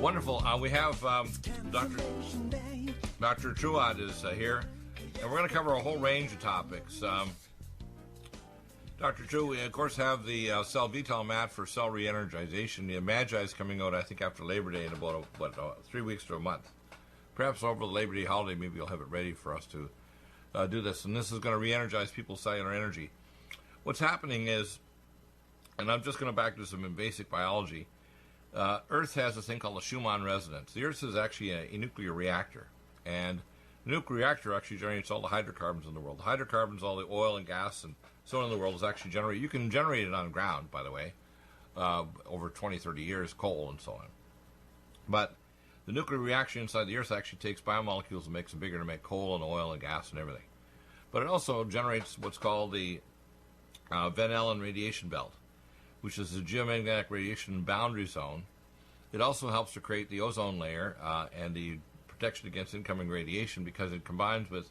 Wonderful. We have Dr. Truad is here, and we're going to cover a whole range of topics. Dr. True, we of course have the cell VTOL mat for cell re-energization. The Magi is coming out, I think, after Labor Day in about 3 weeks to a month. Perhaps over the Labor Day holiday, maybe you'll have it ready for us to do this. And this is going to re-energize people's cellular energy. What's happening is, and I'm just going to back to some basic biology, Earth has a thing called a Schumann resonance. The Earth is actually a nuclear reactor, and the nuclear reactor actually generates all the hydrocarbons in the world. The hydrocarbons, all the oil and gas and so on in the world is actually generated. You can generate it on the ground, by the way, over 20, 30 years, coal and so on. But the nuclear reaction inside the Earth actually takes biomolecules and makes them bigger to make coal and oil and gas and everything. But it also generates what's called the Van Allen radiation belt, which is the geomagnetic radiation boundary zone. It also helps to create the ozone layer and the protection against incoming radiation, because it combines with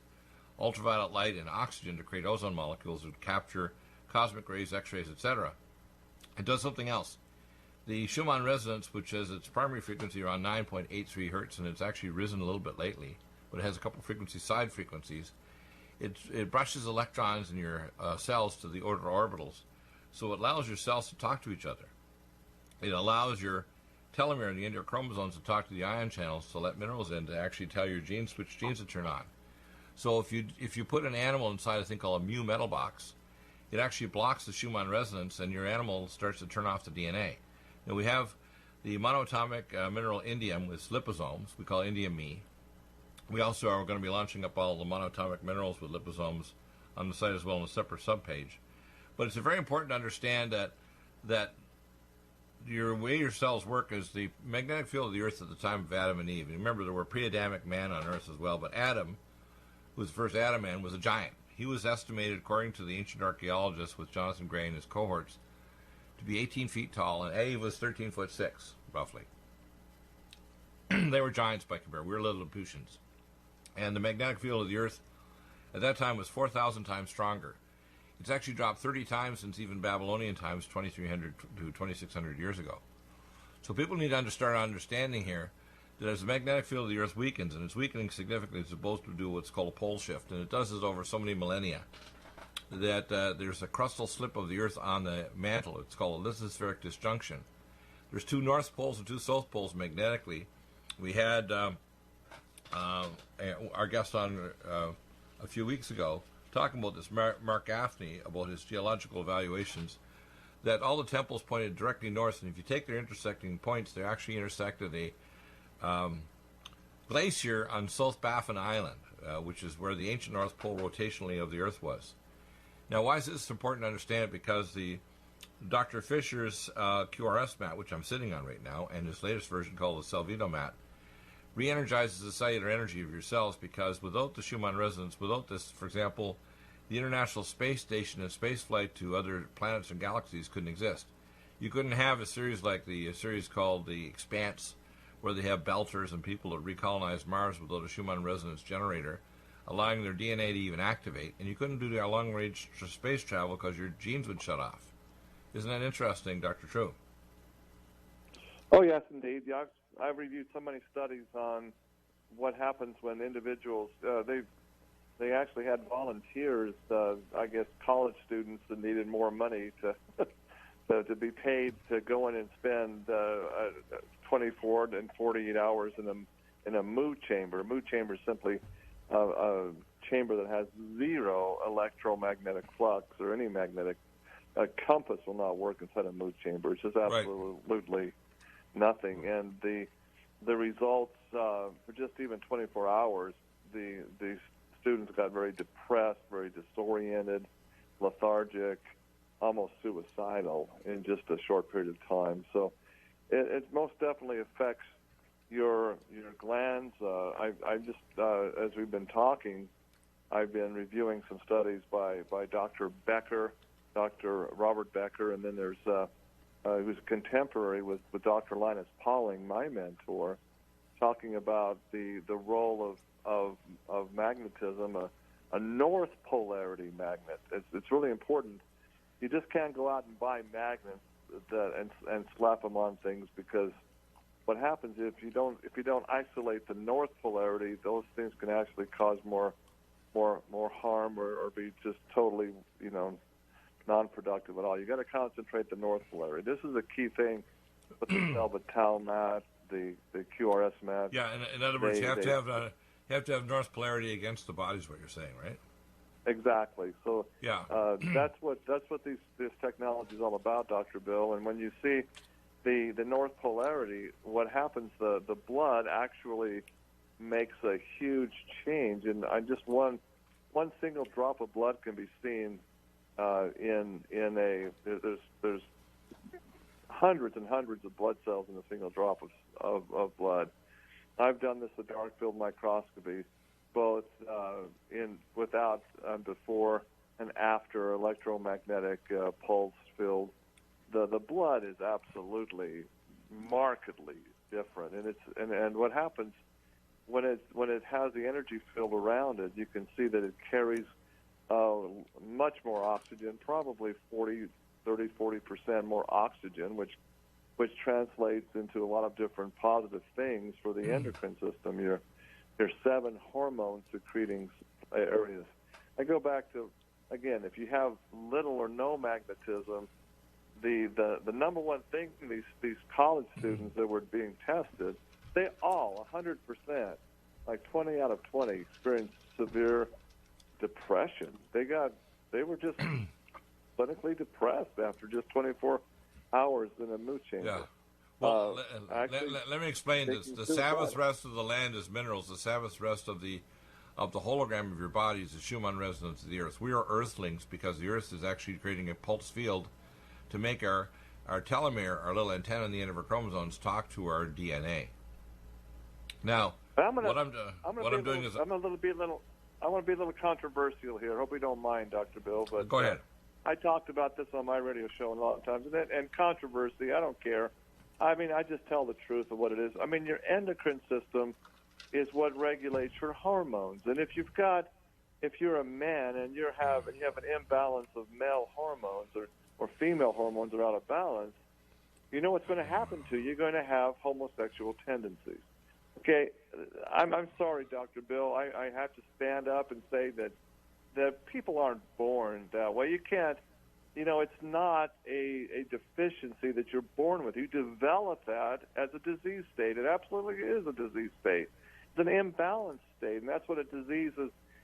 ultraviolet light and oxygen to create ozone molecules that capture cosmic rays, X-rays, etc. It does something else. The Schumann resonance, which has its primary frequency around 9.83 hertz, and it's actually risen a little bit lately, but it has a couple frequency side frequencies. It brushes electrons in your cells to the outer orbitals, so it allows your cells to talk to each other. It allows your telomere and the end of your chromosomes to talk to the ion channels to let minerals in to actually tell your genes which genes to turn on. So if you put an animal inside a thing called a mu metal box, it actually blocks the Schumann resonance, and your animal starts to turn off the DNA. Now we have the monoatomic mineral indium with liposomes. We call indium Me. We also are going to be launching up all the monoatomic minerals with liposomes on the site as well in a separate subpage. But it's very important to understand that your way your cells work is the magnetic field of the Earth at the time of Adam and Eve. And remember, there were pre-Adamic man on Earth as well, but Adam, who was the first Adam man, was a giant. He was estimated, according to the ancient archaeologists with Jonathan Gray and his cohorts, to be 18 feet tall, and Eve was 13 foot 6, roughly. They were giants by comparison. We were little Laputians. And the magnetic field of the Earth at that time was 4,000 times stronger. It's actually dropped 30 times since even Babylonian times, 2,300 to 2,600 years ago. So people need to start understanding here that as the magnetic field of the Earth weakens, and it's weakening significantly, it's supposed to do what's called a pole shift, and it does this over so many millennia, that there's a crustal slip of the Earth on the mantle. It's called a lithospheric disjunction. There's two north poles and two south poles magnetically. We had our guest on a few weeks ago talking about this, Mark Gaffney, about his geological evaluations, that all the temples pointed directly north, and if you take their intersecting points, they actually intersect at a glacier on South Baffin Island, which is where the ancient North Pole rotationally of the Earth was. Now, why is this important to understand? Because the Dr. Fisher's QRS mat, which I'm sitting on right now, and his latest version called the Celvito mat, re-energizes the cellular energy of your cells, because without the Schumann resonance, without this, for example, the International Space Station and space flight to other planets and galaxies couldn't exist. You couldn't have a series like a series called The Expanse, where they have belters and people that recolonize Mars without a Schumann resonance generator, allowing their DNA to even activate, and you couldn't do their long-range space travel because your genes would shut off. Isn't that interesting, Dr. True? Oh, yes, indeed. Yeah, I've reviewed so many studies on what happens when individuals, they actually had volunteers, I guess college students that needed more money to be paid to go in and spend 24 and 48 hours in a mood chamber. A mood chamber is simply a chamber that has zero electromagnetic flux or any magnetic. A compass will not work inside a mood chamber. It's just absolutely nothing. And the results for just even 24 hours, the students got very depressed, very disoriented, lethargic, almost suicidal in just a short period of time. So it most definitely affects your glands. I just as we've been talking, I've been reviewing some studies by Dr. Becker, Dr. Robert Becker, and then there's who's a contemporary with Dr. Linus Pauling, my mentor, talking about the role of magnetism, a north polarity magnet. It's really important. You just can't go out and buy magnets and slap them on things, because what happens if you don't isolate the north polarity, those things can actually cause more harm or be just totally, non-productive at all. You got to concentrate the north polarity. This is a key thing with the Salvital mat, the QRS mat. Yeah, in other words, you have to have north polarity against the body is what you're saying, right? Exactly. So yeah, that's what this technology is all about, Dr. Bill. And when you see the north polarity, what happens? The blood actually makes a huge change, and just one single drop of blood can be seen there's hundreds and hundreds of blood cells in a single drop of blood. I've done this with dark field microscopy, both without before and after electromagnetic pulse field. The blood is absolutely markedly different, and what happens when it has the energy field around it, you can see that it carries much more oxygen, probably 40% more oxygen, which translates into a lot of different positive things for the endocrine system. Your 7 hormone secreting areas. I go back to, again, if you have little or no magnetism, the number one thing these college students that were being tested, they all 100%, like 20 out of 20, experienced severe depression. They were just clinically depressed after just 24 hours in a mood chamber. Yeah. Well, let me explain this. The Sabbath rest of the land is minerals. The Sabbath rest of the hologram of your body is the Schumann resonance of the Earth. We are Earthlings because the Earth is actually creating a pulse field to make our telomere, our little antenna on the end of our chromosomes, talk to our DNA. Now, I want to be a little controversial here. I hope you don't mind, Dr. Bill. But go ahead. I talked about this on my radio show a lot of times, and controversy, I don't care. I mean, I just tell the truth of what it is. I mean, your endocrine system is what regulates your hormones, and if you're a man and you have an imbalance of male hormones or female hormones are out of balance, you know what's going to happen to you? You're going to have homosexual tendencies. Okay, I'm sorry, Dr. Bill. I have to stand up and say that people aren't born that way. You can't, it's not a deficiency that you're born with. You develop that as a disease state. It absolutely is a disease state. It's an imbalanced state, and that's what a disease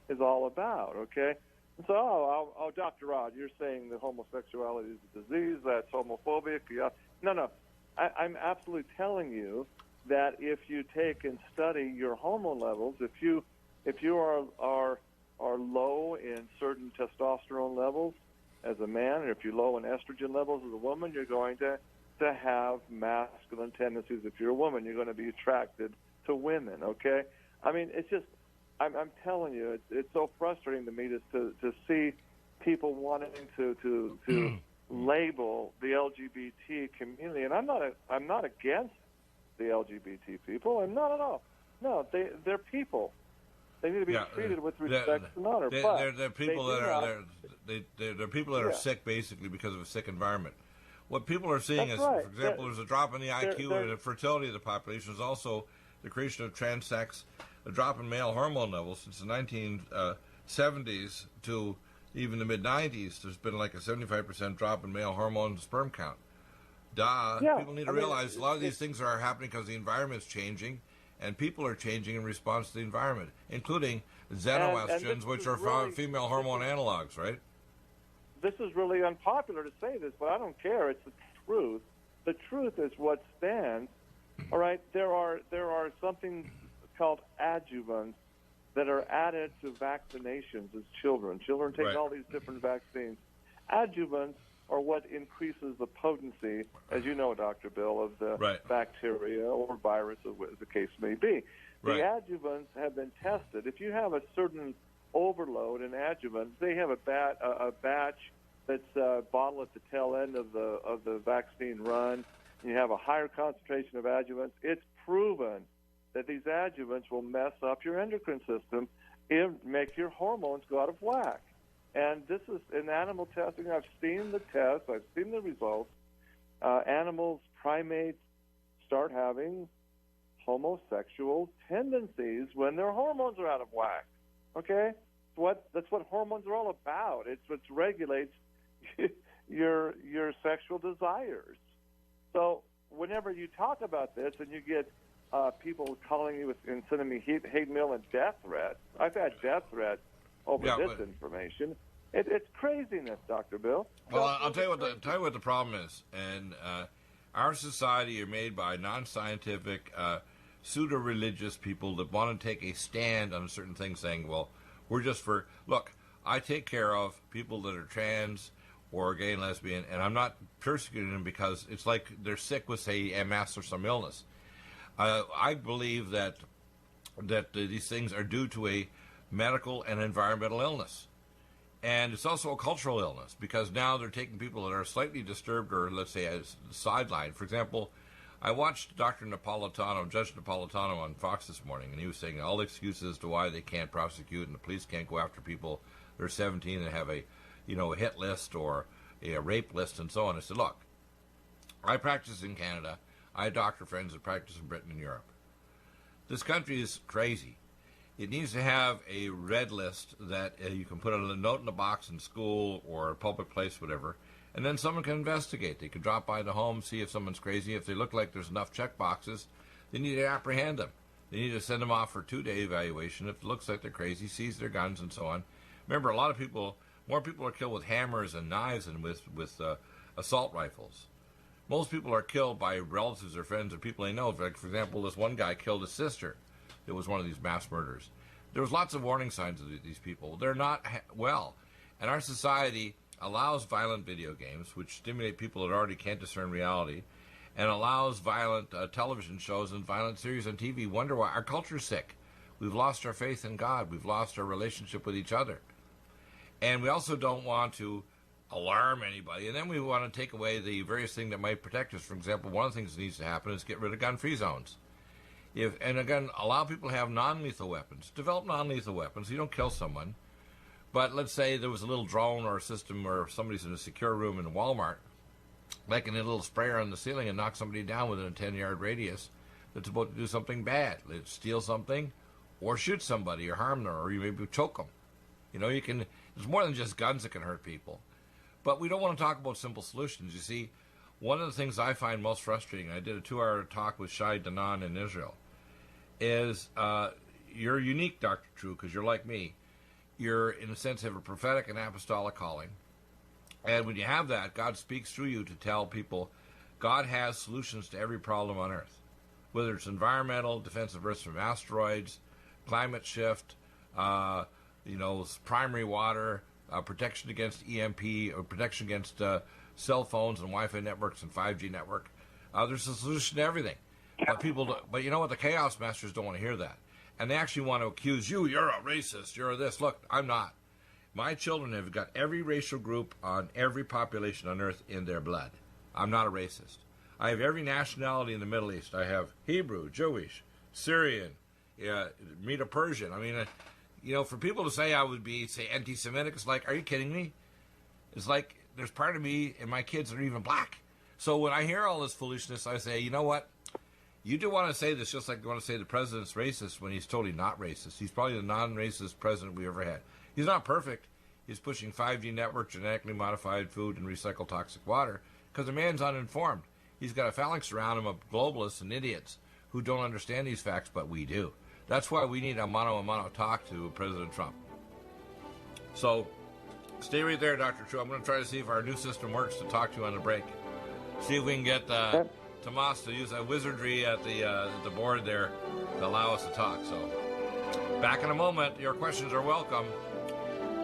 is all about, okay? And so, Dr. Rod, you're saying that homosexuality is a disease, that's homophobic. Yeah. No. I'm absolutely telling you that if you take and study your hormone levels, if you are low in certain testosterone levels as a man, and if you're low in estrogen levels as a woman, you're going to have masculine tendencies. If you're a woman, you're going to be attracted to women, okay? I mean, it's just, I'm telling you, it's so frustrating to me to see people wanting to label the LGBT community, and I'm not against the LGBT people, and not at all. No, they're people. They need to be treated with respect and honor. They're people that are sick basically because of a sick environment. What people are seeing is, for example, there's a drop in the IQ and the fertility of the population. There's also the creation of transsex, a drop in male hormone levels since the 1970s to even the mid-90s. There's been like a 75% drop in male hormone and sperm count. People need to realize a lot of these things are happening because the environment's changing, and people are changing in response to the environment, including xenoestrogens, which are female hormone analogs, right? This is really unpopular to say this, but I don't care. It's the truth. The truth is what stands. All right, there are something called adjuvants that are added to vaccinations as children. Children take all these different vaccines. Adjuvants are what increases the potency, as you know, Dr. Bill, of the bacteria or virus, as the case may be. The adjuvants have been tested. If you have a certain overload in adjuvants, they have a batch that's bottled at the tail end of the vaccine run. You have a higher concentration of adjuvants. It's proven that these adjuvants will mess up your endocrine system and make your hormones go out of whack. And this is in animal testing. I've seen the tests. I've seen the results. Animals, primates, start having homosexual tendencies when their hormones are out of whack. Okay? That's what hormones are all about. It's what regulates your sexual desires. So whenever you talk about this and you get people calling you and sending me hate mail and death threats, I've had death threats over this information. It's craziness, Dr. Bill. Well, I'll tell you what the problem is. And our society are made by non-scientific, pseudo-religious people that want to take a stand on certain things, saying, well, we're just for... Look, I take care of people that are trans or gay and lesbian, and I'm not persecuting them because it's like they're sick with, say, MS or some illness. I believe that these things are due to a medical and environmental illness. And it's also a cultural illness, because now they're taking people that are slightly disturbed or, let's say, sidelined. For example, I watched Judge Napolitano on Fox this morning, and he was saying all the excuses to why they can't prosecute and the police can't go after people that are 17 and have a hit list or a rape list and so on. I said, look, I practice in Canada. I have doctor friends that practice in Britain and Europe. This country is crazy. It needs to have a red list that you can put a note in the box in school or a public place, whatever, and then someone can investigate. They can drop by the home, see if someone's crazy. If they look like there's enough check boxes, they need to apprehend them. They need to send them off for 2-day evaluation. If it looks like they're crazy, seize their guns and so on. Remember, more people are killed with hammers and knives than with assault rifles. Most people are killed by relatives or friends or people they know. Like, for example, this one guy killed his sister. It was one of these mass murders. There was lots of warning signs of these people. They're not well. And our society allows violent video games, which stimulate people that already can't discern reality, and allows violent television shows and violent series on TV. Wonder why our culture's sick. We've lost our faith in God. We've lost our relationship with each other. And we also don't want to alarm anybody. And then we want to take away the various things that might protect us. For example, one of the things that needs to happen is get rid of gun-free zones. And again, allow people to have non-lethal weapons. Develop non-lethal weapons. You don't kill someone. But let's say there was a little drone or a system where somebody's in a secure room in a Walmart, like a little sprayer on the ceiling and knock somebody down within a 10-yard radius that's about to do something bad. Let's steal something or shoot somebody or harm them or you maybe choke them. There's more than just guns that can hurt people. But we don't want to talk about simple solutions. You see, one of the things I find most frustrating, I did a 2-hour talk with Shai Danan in Israel, is you're unique, Dr. True, because you're like me. You're, in a sense, have a prophetic and apostolic calling. And when you have that, God speaks through you to tell people God has solutions to every problem on Earth, whether it's environmental, defense of Earth from asteroids, climate shift, primary water, protection against EMP, or protection against cell phones and Wi-Fi networks and 5G network. There's a solution to everything. But you know what? The chaos masters don't want to hear that. And they actually want to accuse you. You're a racist. You're this. Look, I'm not. My children have got every racial group on every population on Earth in their blood. I'm not a racist. I have every nationality in the Middle East. I have Hebrew, Jewish, Syrian, Medo-Persian. I mean, for people to say I would be, say, anti-Semitic, it's like, are you kidding me? It's like there's part of me and my kids that are even black. So when I hear all this foolishness, I say, you know what? You do want to say this just like you want to say the president's racist when he's totally not racist. He's probably the non-racist president we ever had. He's not perfect. He's pushing 5G network, genetically modified food, and recycled toxic water because the man's uninformed. He's got a phalanx around him of globalists and idiots who don't understand these facts, but we do. That's why we need a mano-a-mano talk to President Trump. So stay right there, Dr. True. I'm going to try to see if our new system works to talk to you on the break. See if we can get Tomas to use that wizardry at the board there to allow us to talk. So back in a moment. Your questions are welcome.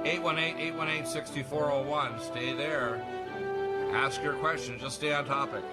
818-818-6401. Stay there. Ask your question. Just stay on topic.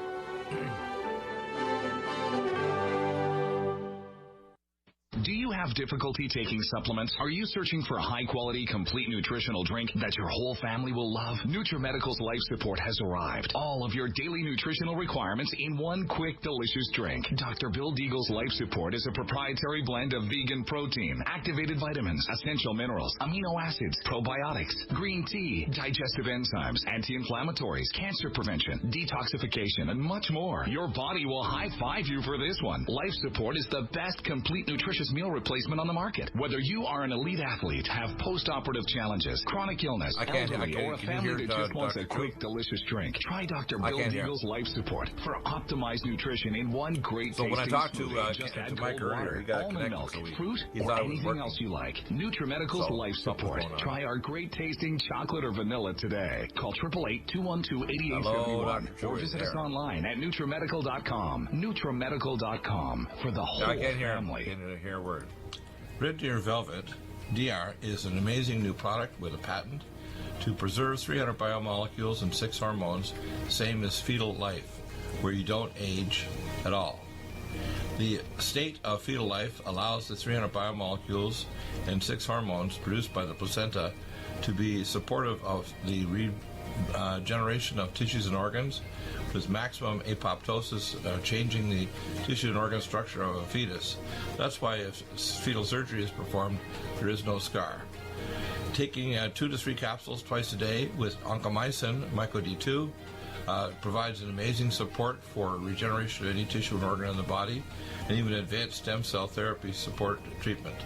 Do you have difficulty taking supplements? Are you searching for a high-quality, complete nutritional drink that your whole family will love? NutriMedical's Life Support has arrived. All of your daily nutritional requirements in one quick, delicious drink. Dr. Bill Deagle's Life Support is a proprietary blend of vegan protein, activated vitamins, essential minerals, amino acids, probiotics, green tea, digestive enzymes, anti-inflammatories, cancer prevention, detoxification, and much more. Your body will high-five you for this one. Life Support is the best complete nutritious meal replacement on the market. Whether you are an elite athlete, have post-operative challenges, chronic illness, elderly, or a family that just wants a quick, delicious drink, try Dr. Bill Deagle's Life Support for optimized nutrition in one great tasting So when I talked to just add Mike cold earlier, water, he got almond milk, connected, so fruit, or anything else you like. NutriMedical's Life Support. Try our great tasting chocolate or vanilla today. Call 888-212-8871 or visit us online at NutriMedical.com. NutriMedical.com for the whole family. I can't hear a word. Red Deer Velvet DR is an amazing new product with a patent to preserve 300 biomolecules and 6 hormones, same as fetal life, where you don't age at all. The state of fetal life allows the 300 biomolecules and 6 hormones produced by the placenta to be supportive of the regeneration of tissues and organs, with maximum apoptosis, changing the tissue and organ structure of a fetus. That's why if fetal surgery is performed, there is no scar. Taking 2 to 3 capsules twice a day with oncomycin, myco-D2, provides an amazing support for regeneration of any tissue and organ in the body, and even advanced stem cell therapy support treatment.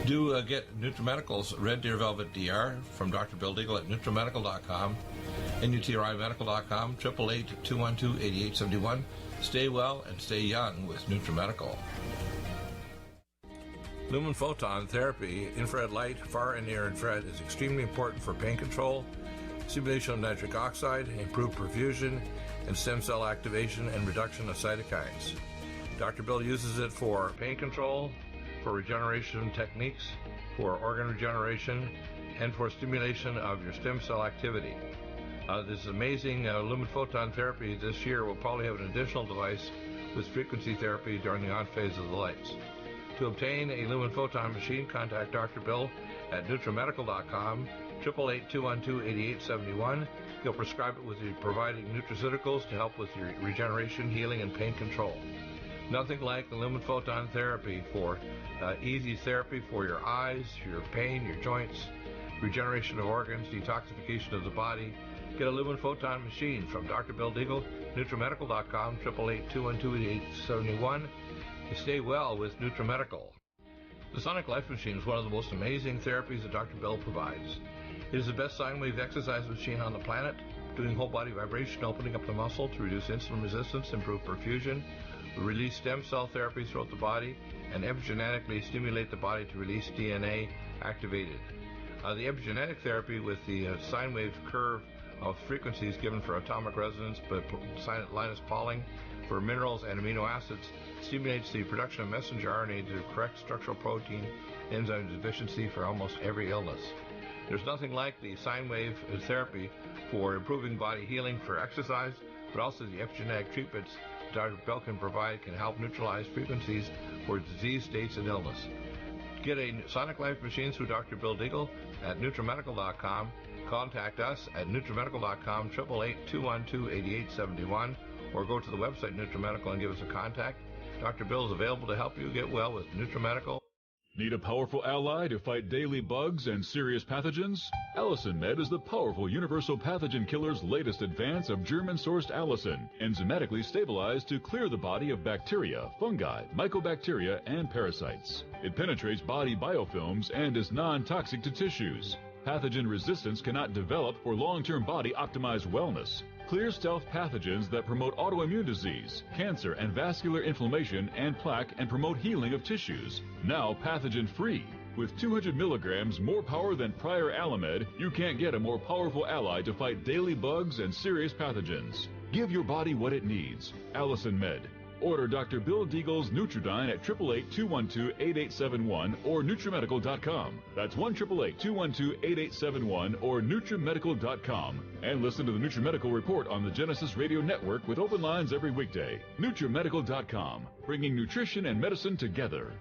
Do get NutriMedical's Red Deer Velvet DR from Dr. Bill Deagle at NutriMedical.com, NutriMedical.com, 888-212-8871. Stay well and stay young with NutriMedical. Lumen photon therapy, infrared light, far and near infrared, is extremely important for pain control, stimulation of nitric oxide, improved perfusion, and stem cell activation and reduction of cytokines. Dr. Bill uses it for pain control, for regeneration techniques, for organ regeneration, and for stimulation of your stem cell activity. This amazing lumen photon therapy this year will probably have an additional device with frequency therapy during the on phase of the lights. To obtain a lumen photon machine, contact Dr. Bill at NutriMedical.com, 888-212-8871. He'll prescribe it with the providing nutraceuticals to help with your regeneration, healing, and pain control. Nothing like the lumen photon therapy for easy therapy for your eyes, your pain, your joints, regeneration of organs, detoxification of the body. Get a lumen photon machine from Dr. Bill Deagle, NutriMedical.com, 888-212-8871. Stay well with NutriMedical. The Sonic Life Machine is one of the most amazing therapies that Dr. Bill provides. It is the best sine wave exercise machine on the planet, doing whole body vibration, opening up the muscle to reduce insulin resistance, improve perfusion, release stem cell therapy throughout the body, and epigenetically stimulate the body to release DNA activated. The epigenetic therapy with the sine wave curve of frequencies given for atomic resonance, but Linus Pauling for minerals and amino acids, stimulates the production of messenger RNA to correct structural protein enzyme deficiency for almost every illness. There's nothing like the sine wave therapy for improving body healing for exercise, but also the epigenetic treatments Dr. Bell can provide can help neutralize frequencies for disease states and illness. Get a Sonic Life machine through Dr. Bill Deagle at NutriMedical.com. Contact us at NutriMedical.com, 888-212-8871, or go to the website NutriMedical and give us a contact. Dr. Bill is available to help you get well with NutriMedical. Need a powerful ally to fight daily bugs and serious pathogens? Allicin Med is the powerful universal pathogen killer's latest advance of German-sourced allicin, enzymatically stabilized to clear the body of bacteria, fungi, mycobacteria, and parasites. It penetrates body biofilms and is non-toxic to tissues. Pathogen resistance cannot develop for long-term body-optimized wellness. Clear stealth pathogens that promote autoimmune disease, cancer and vascular inflammation and plaque, and promote healing of tissues. Now pathogen-free. With 200 milligrams more power than prior Alamed, you can't get a more powerful ally to fight daily bugs and serious pathogens. Give your body what it needs. Allicin Med. Order Dr. Bill Deagle's Nutridyne at 888-212-8871 or NutriMedical.com. That's 1-888-212-8871 or NutriMedical.com. And listen to the NutriMedical Report on the Genesis Radio Network with open lines every weekday. NutriMedical.com, bringing nutrition and medicine together.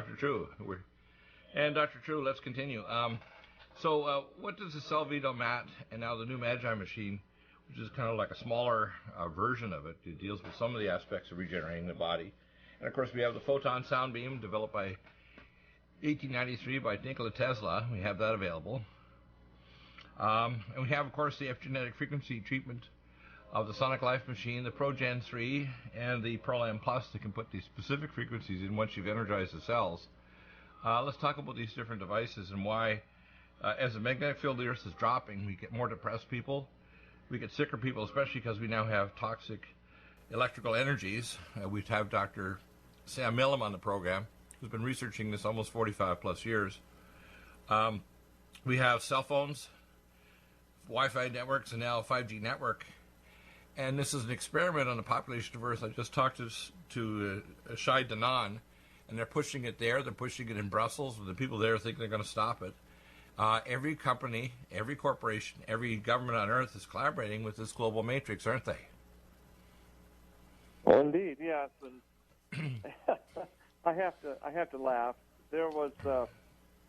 Dr. True. And Dr. True, let's continue. So what does the Salvito mat and now the new Magi machine, which is kind of like a smaller version of it, it deals with some of the aspects of regenerating the body. And of course we have the photon sound beam developed by 1893 by Nikola Tesla. We have that available. And we have, of course, the epigenetic frequency treatment of the Sonic Life machine, the ProGen 3, and the ProLam Plus that can put these specific frequencies in once you've energized the cells. Let's talk about these different devices and why, as the magnetic field of the Earth is dropping, we get more depressed people. We get sicker people, especially because we now have toxic electrical energies. We have Dr. Sam Millam on the program, who's been researching this almost 45 plus years. We have cell phones, Wi-Fi networks, and now a 5G network. And this is an experiment on the population of Earth. I just talked to Shai Danan, and they're pushing it there. They're pushing it in Brussels. The people there think they're going to stop it. Every company, every corporation, every government on Earth is collaborating with this global matrix, aren't they? Well, indeed, yes. And I have to laugh. There was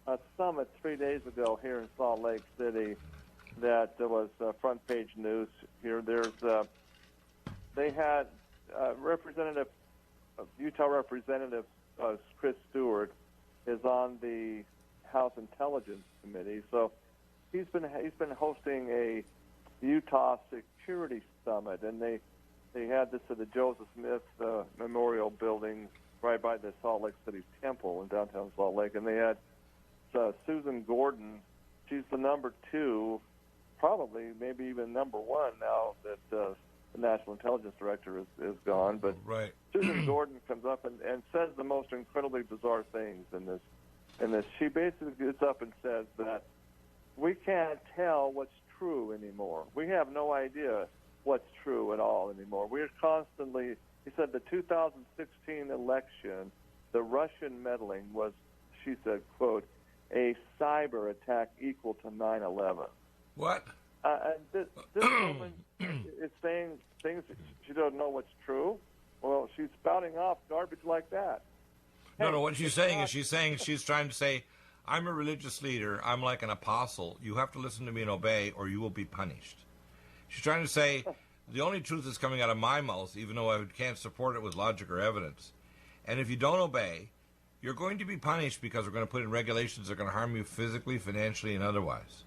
a summit 3 days ago here in Salt Lake City that was front page news here. They had Utah Representative Chris Stewart is on the House Intelligence Committee, so he's been hosting a Utah Security Summit, and they had this at the Joseph Smith Memorial Building right by the Salt Lake City Temple in downtown Salt Lake, and they had Susan Gordon. She's the number 2, probably maybe even number 1 now that the National Intelligence Director is gone. But right. Susan Gordon comes up and says the most incredibly bizarre things in this. She basically gets up and says that we can't tell what's true anymore. We have no idea what's true at all anymore. We're constantly, he said, the 2016 election, the Russian meddling was, she said, quote, a cyber attack equal to 9/11. What? And this woman is saying things she doesn't know what's true. Well, she's spouting off garbage like that. No, what she's saying is she's trying to say, I'm a religious leader. I'm like an apostle. You have to listen to me and obey, or you will be punished. She's trying to say the only truth is coming out of my mouth, even though I can't support it with logic or evidence. And if you don't obey, you're going to be punished because we're going to put in regulations that are going to harm you physically, financially, and otherwise.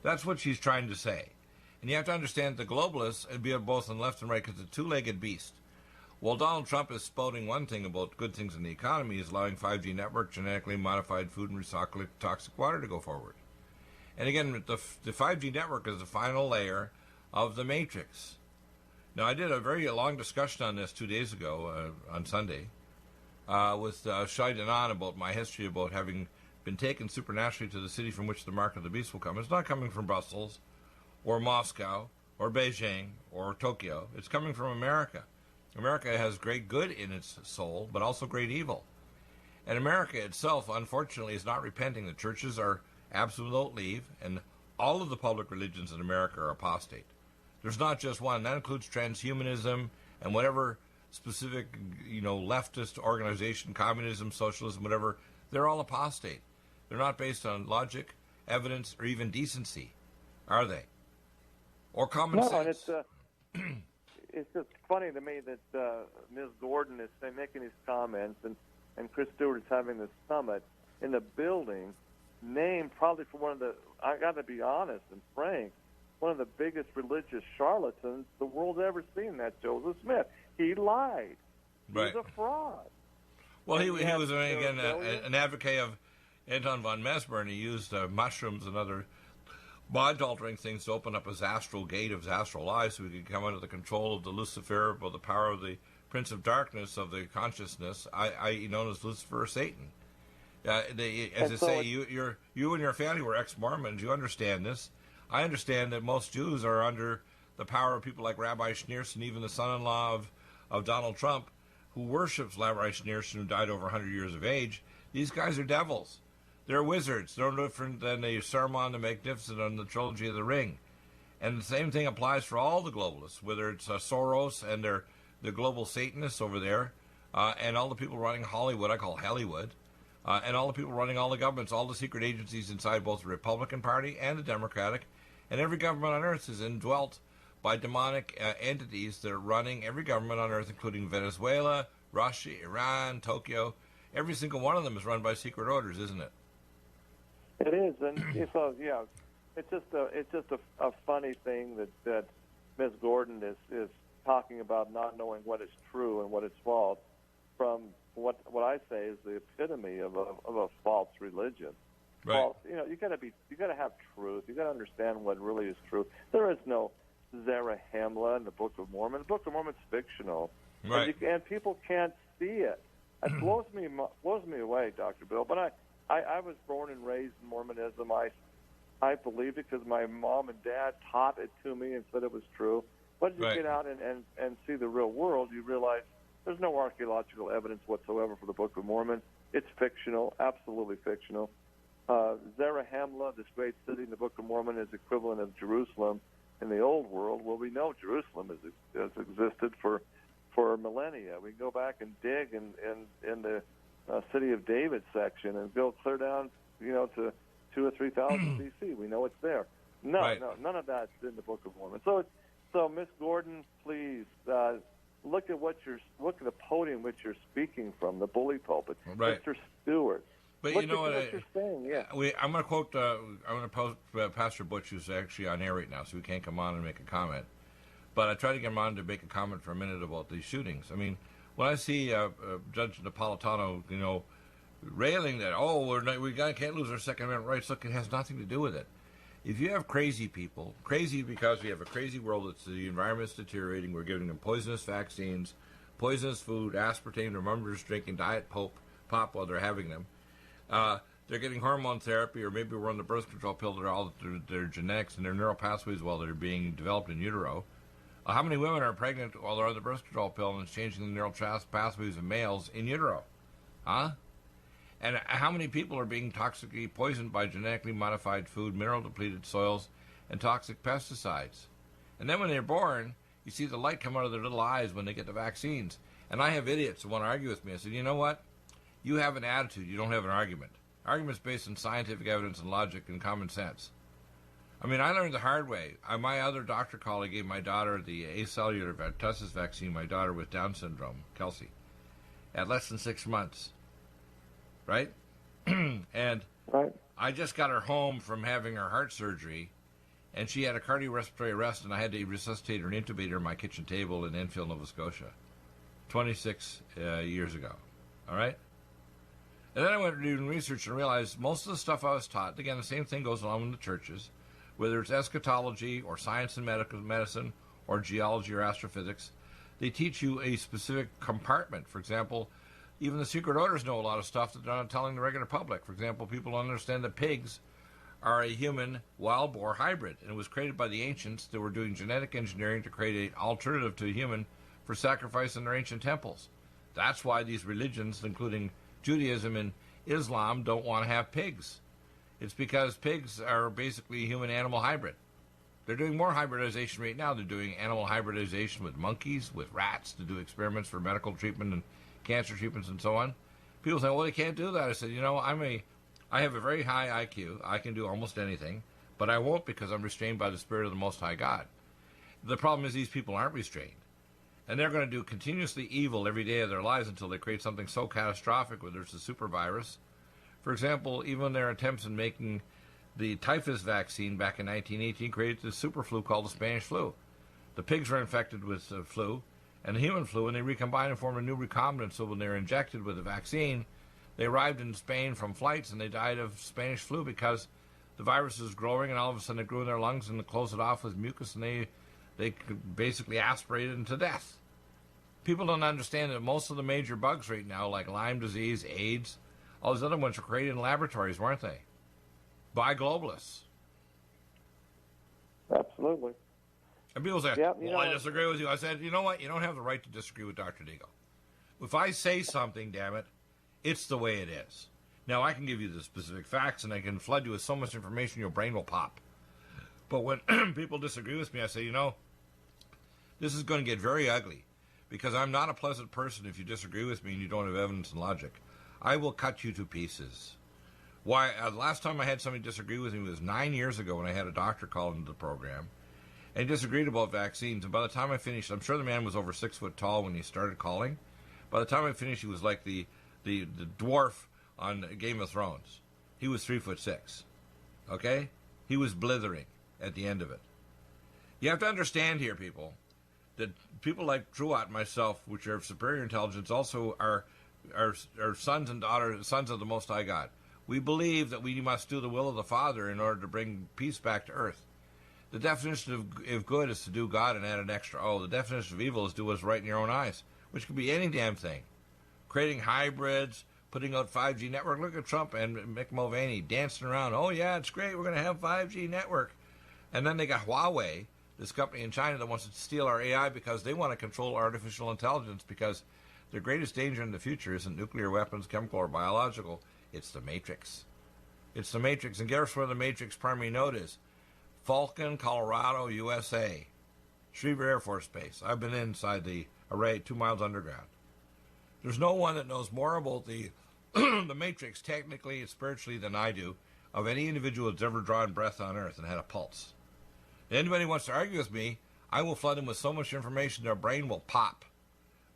That's what she's trying to say. And you have to understand the globalists, and be both on left and right, because it's a two-legged beast. While Donald Trump is spouting one thing about good things in the economy, is allowing 5G network, genetically modified food, and recycled toxic water to go forward. And again, the 5G network is the final layer of the matrix. Now, I did a very long discussion on this 2 days ago, on Sunday, with Shai Danan about my history about having been taken supernaturally to the city from which the mark of the beast will come. It's not coming from Brussels, or Moscow, or Beijing, or Tokyo. It's coming from America. America has great good in its soul, but also great evil. And America itself, unfortunately, is not repenting. The churches are absolute leave, and all of the public religions in America are apostate. There's not just one. That includes transhumanism and whatever specific, leftist organization, communism, socialism, whatever. They're all apostate. They're not based on logic, evidence, or even decency, are they? Or common sense. And it's just funny to me that Ms. Gordon is making these comments, and Chris Stewart is having this summit in the building, named probably for one of the, I got to be honest and frank, one of the biggest religious charlatans the world's ever seen. That's Joseph Smith. He lied. Right. He's a fraud. Well, he was, again, an advocate of Anton von Mesmer, and he used mushrooms and other mind-altering things to open up his astral gate of his astral life so he could come under the control of the Lucifer, or the power of the Prince of Darkness of the consciousness, i.e. known as Lucifer or Satan. As I say, you and your family were ex-Mormons. You understand this. I understand that most Jews are under the power of people like Rabbi Schneerson, even the son-in-law of Donald Trump, who worships Rabbi Schneerson, who died over 100 years of age. These guys are devils. They're wizards. They're no different than the Saruman the Magnificent on the Trilogy of the Ring. And the same thing applies for all the globalists, whether it's Soros and the global Satanists over there, and all the people running Hollywood, I call Hollywood, and all the people running all the governments, all the secret agencies inside both the Republican Party and the Democratic, and every government on earth is indwelt by demonic entities that are running every government on earth, including Venezuela, Russia, Iran, Tokyo. Every single one of them is run by secret orders, isn't it? It is, and so yeah, it's just a funny thing that Ms. Gordon is talking about not knowing what is true and what is false, from what I say is the epitome of a false religion. Right. False, you got to have truth. You got to understand what really is true. There is no Zarahemla in the Book of Mormon. The Book of Mormon's fictional, Right. and people can't see it. It blows me away, Dr. Bill. But I was born and raised in Mormonism. I believed it because my mom and dad taught it to me and said it was true. But as you Right. get out and see the real world, you realize there's no archaeological evidence whatsoever for the Book of Mormon. It's fictional, absolutely fictional. Zarahemla, this great city in the Book of Mormon, is equivalent of Jerusalem in the Old World. Well, we know Jerusalem has existed for millennia. We can go back and dig in the City of David section and go clear down, to 2,000 or 3,000 B.C. We know it's there. No, Right. no, none of that's in the Book of Mormon. So Miss Gordon, please look at the podium which you're speaking from, the bully pulpit, Right. Mr. Stewart. But Look you know at what? you're saying, yeah. I'm going to quote. I'm going to post Pastor Butch, who's actually on air right now, so he can't come on and make a comment. But I tried to get him on to make a comment for a minute about these shootings. I mean, when I see Judge Napolitano, railing that, we can't lose our Second Amendment rights. Look, it has nothing to do with it. If you have crazy people, crazy because we have a crazy world, the environment's deteriorating, we're giving them poisonous vaccines, poisonous food, aspartame, remember drinking Diet Pop while they're having them. They're getting hormone therapy, or maybe we're on the birth control pill that are all their genetics and their neural pathways while they're being developed in utero. How many women are pregnant while they're on the birth control pill and it's changing the neural pathways of males in utero? Huh? And how many people are being toxically poisoned by genetically modified food, mineral-depleted soils, and toxic pesticides? And then when they're born, you see the light come out of their little eyes when they get the vaccines. And I have idiots who want to argue with me. I said, you know what? You have an attitude. You don't have an argument. Argument's based on scientific evidence and logic and common sense. I mean, I learned the hard way. My other doctor colleague gave my daughter the acellular pertussis vaccine, my daughter with Down syndrome, Kelsey, at less than 6 months. Right? And Right. I just got her home from having her heart surgery, and she had a cardiorespiratory arrest, and I had to resuscitate her and intubate her on my kitchen table in Enfield, Nova Scotia, 26 years ago. All right? And then I went doing research and realized most of the stuff I was taught, again, the same thing goes on in the churches, whether it's eschatology or science and medicine or geology or astrophysics, they teach you a specific compartment. For example, even the secret orders know a lot of stuff that they're not telling the regular public. For example, people don't understand that pigs are a human wild boar hybrid, and it was created by the ancients that were doing genetic engineering to create an alternative to a human for sacrifice in their ancient temples. That's why these religions, including Judaism and Islam, don't want to have pigs. It's because pigs are basically a human-animal hybrid. They're doing more hybridization right now. They're doing animal hybridization with monkeys, with rats, to do experiments for medical treatment and cancer treatments and so on. People say, well, they can't do that. I said, I have a very high IQ. I can do almost anything, but I won't because I'm restrained by the Spirit of the Most High God. The problem is these people aren't restrained. And they're going to do continuously evil every day of their lives until they create something so catastrophic, whether it's a super virus. For example, even their attempts in making the typhus vaccine back in 1918 created the super flu called the Spanish flu. The pigs were infected with the flu and the human flu, and they recombined and formed a new recombinant. So when they were injected with the vaccine, they arrived in Spain from flights and they died of Spanish flu because the virus was growing and all of a sudden it grew in their lungs and they closed it off with mucus and they basically aspirated them to death. People don't understand that most of the major bugs right now, like Lyme disease, AIDS, all these other ones were created in laboratories, weren't they? By globalists. Absolutely. And people say, Yeah, I disagree with you. I said, you know what? You don't have the right to disagree with Dr. Deagle. If I say something, damn it, it's the way it is. Now, I can give you the specific facts, and I can flood you with so much information your brain will pop. But when people disagree with me, I say, this is going to get very ugly, because I'm not a pleasant person if you disagree with me and you don't have evidence and logic. I will cut you to pieces. Why? Last time I had somebody disagree with me was 9 years ago when I had a doctor call into the program, and he disagreed about vaccines. And by the time I finished, I'm sure the man was over 6 foot tall when he started calling. By the time I finished, he was like the dwarf on Game of Thrones. He was 3'6". Okay, he was blithering at the end of it. You have to understand here, people, that people like Truott and myself, which are of superior intelligence, also are sons and daughters, sons of the Most High God. We believe that we must do the will of the Father in order to bring peace back to earth. The definition of good is to do God and add an extra O. The definition of evil is do what's right in your own eyes, which could be any damn thing. Creating hybrids, putting out 5G network. Look at Trump and Mick Mulvaney dancing around. Oh, yeah, it's great. We're going to have 5G network. And then they got Huawei, this company in China that wants to steal our AI because they want to control artificial intelligence, because their greatest danger in the future isn't nuclear weapons, chemical, or biological. It's the Matrix. It's the Matrix. And guess where the Matrix primary node is? Falcon, Colorado, USA. Schriever Air Force Base. I've been inside the array 2 miles underground. There's no one that knows more about the the Matrix technically and spiritually than I do of any individual that's ever drawn breath on earth and had a pulse. If anybody wants to argue with me, I will flood them with so much information their brain will pop.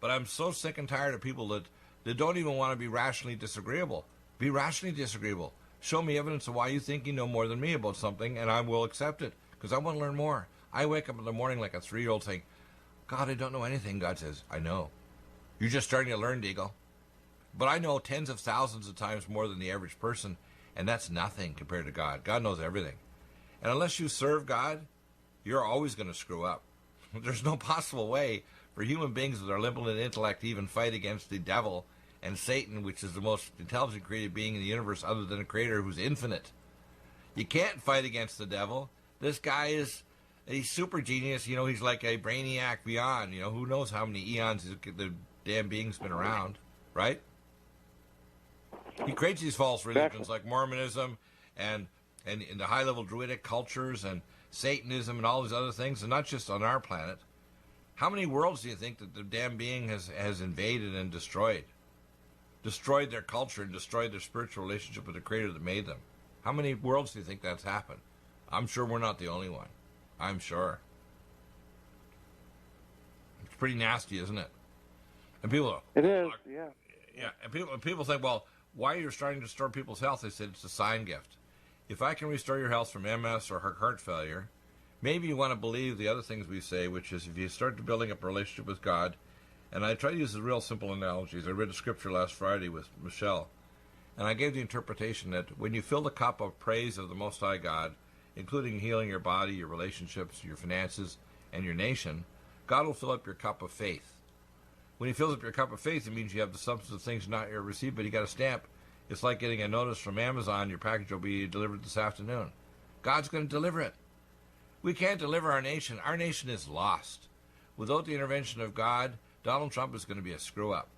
But I'm so sick and tired of people that don't even want to be rationally disagreeable. Be rationally disagreeable. Show me evidence of why you think you know more than me about something, and I will accept it, because I want to learn more. I wake up in the morning like a 3-year-old saying, God, I don't know anything. God says, I know. You're just starting to learn, Deagle. But I know tens of thousands of times more than the average person, and that's nothing compared to God. God knows everything. And unless you serve God, you're always going to screw up. There's no possible way for human beings with our limited intellect to even fight against the devil and Satan, which is the most intelligent created being in the universe other than a creator who's infinite. You can't fight against the devil. This guy is a super genius. You know, he's like a brainiac beyond. You know, who knows how many eons the damn being's been around, right? He creates these false religions like Mormonism and the high-level druidic cultures and Satanism and all these other things, and not just on our planet. How many worlds do you think that the damn being has invaded and destroyed? Destroyed their culture and destroyed their spiritual relationship with the creator that made them. How many worlds do you think that's happened? I'm sure we're not the only one. I'm sure. It's pretty nasty, isn't it? And people... It is, yeah. Yeah, and people think, well, why are you starting to restore people's health? I said, it's a sign gift. If I can restore your health from MS or heart failure, maybe you want to believe the other things we say, which is if you start building up a relationship with God, and I try to use the real simple analogies. I read a scripture last Friday with Michelle, and I gave the interpretation that when you fill the cup of praise of the Most High God, including healing your body, your relationships, your finances, and your nation, God will fill up your cup of faith. When he fills up your cup of faith, it means you have the substance of things not yet received, but you got a stamp. It's like getting a notice from Amazon, your package will be delivered this afternoon. God's going to deliver it. We can't deliver our nation. Our nation is lost. Without the intervention of God, Donald Trump is going to be a screw-up.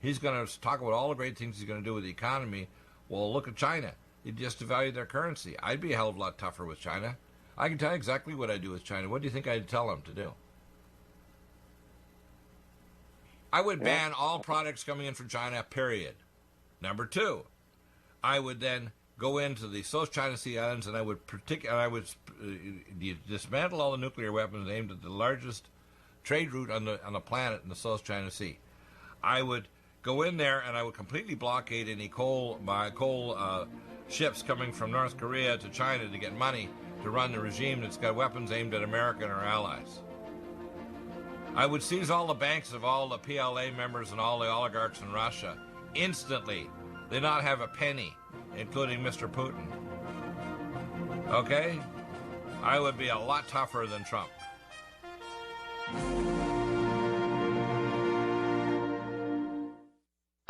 He's going to talk about all the great things he's going to do with the economy. Well, look at China. He just devalued their currency. I'd be a hell of a lot tougher with China. I can tell you exactly what I do with China. What do you think I'd tell them to do? I would ban all products coming in from China, period. Number 2, I would then go into the South China Sea Islands and I would dismantle all the nuclear weapons aimed at the largest trade route on the planet in the South China Sea. I would go in there and I would completely blockade any coal ships coming from North Korea to China to get money to run the regime that's got weapons aimed at America and our allies. I would seize all the banks of all the PLA members and all the oligarchs in Russia instantly. They not have a penny, including Mr. Putin. Okay? I would be a lot tougher than Trump.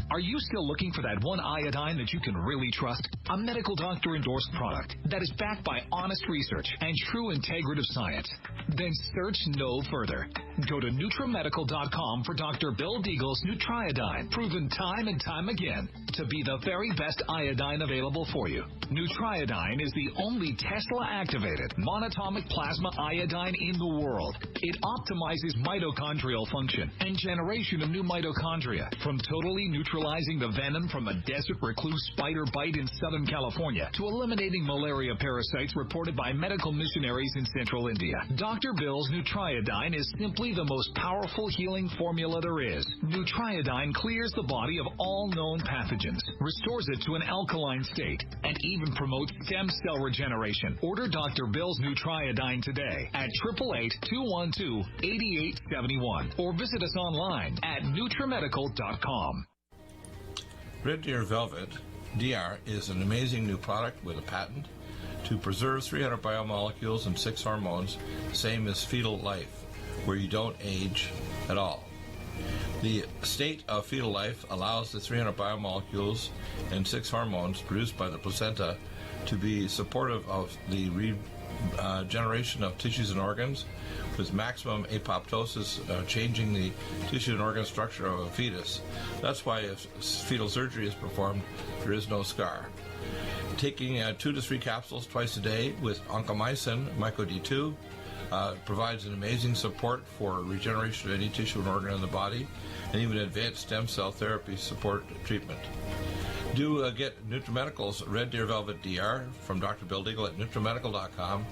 Are you still looking for that one iodine that you can really trust? A medical doctor endorsed product that is backed by honest research and true integrative science? Then search no further. Go to NutriMedical.com for Dr. Bill Deagle's Nutriodine, proven time and time again to be the very best iodine available for you. Nutriodine is the only Tesla-activated monatomic plasma iodine in the world. It optimizes mitochondrial function and generation of new mitochondria, from totally neutralizing the venom from a desert recluse spider bite in Southern California to eliminating malaria parasites reported by medical missionaries in Central India. Dr. Bill's Nutriodine is simply the most powerful healing formula there is. Nutriodine clears the body of all known pathogens, restores it to an alkaline state, and even promotes stem cell regeneration. Order Dr. Bill's Nutriodine today at 888-212-8871 or visit us online at NutriMedical.com. Red Deer Velvet DR is an amazing new product with a patent to preserve 300 biomolecules and 6 hormones, same as fetal life, where you don't age at all. The state of fetal life allows the 300 biomolecules and 6 hormones produced by the placenta to be supportive of the regeneration of tissues and organs, with maximum apoptosis, changing the tissue and organ structure of a fetus. That's why if fetal surgery is performed, there is no scar. Taking 2 to 3 capsules twice a day with oncomycin, myco-D2, provides an amazing support for regeneration of any tissue and organ in the body, and even advanced stem cell therapy support treatment. Do get NutriMedical's Red Deer Velvet DR from Dr. Bill Deagle at NutriMedical.com,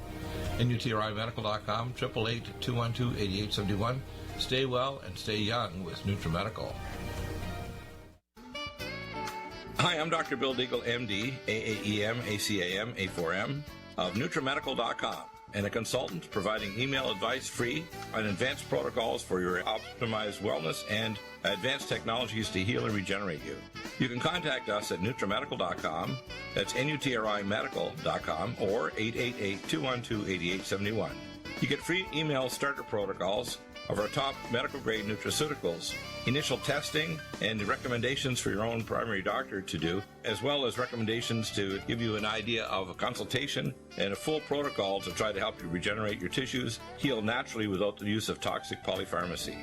NutriMedical.com, 888-212-8871. Stay well and stay young with NutriMedical. Hi, I'm Dr. Bill Deagle, MD, AAEM, ACAM, A4M, of NutriMedical.com, and a consultant providing email advice free on advanced protocols for your optimized wellness and advanced technologies to heal and regenerate you. You can contact us at NutriMedical.com, that's NutriMedical.com, or 888-212-8871. You get free email starter protocols of our top medical-grade nutraceuticals, initial testing, and recommendations for your own primary doctor to do, as well as recommendations to give you an idea of a consultation and a full protocol to try to help you regenerate your tissues, heal naturally without the use of toxic polypharmacy.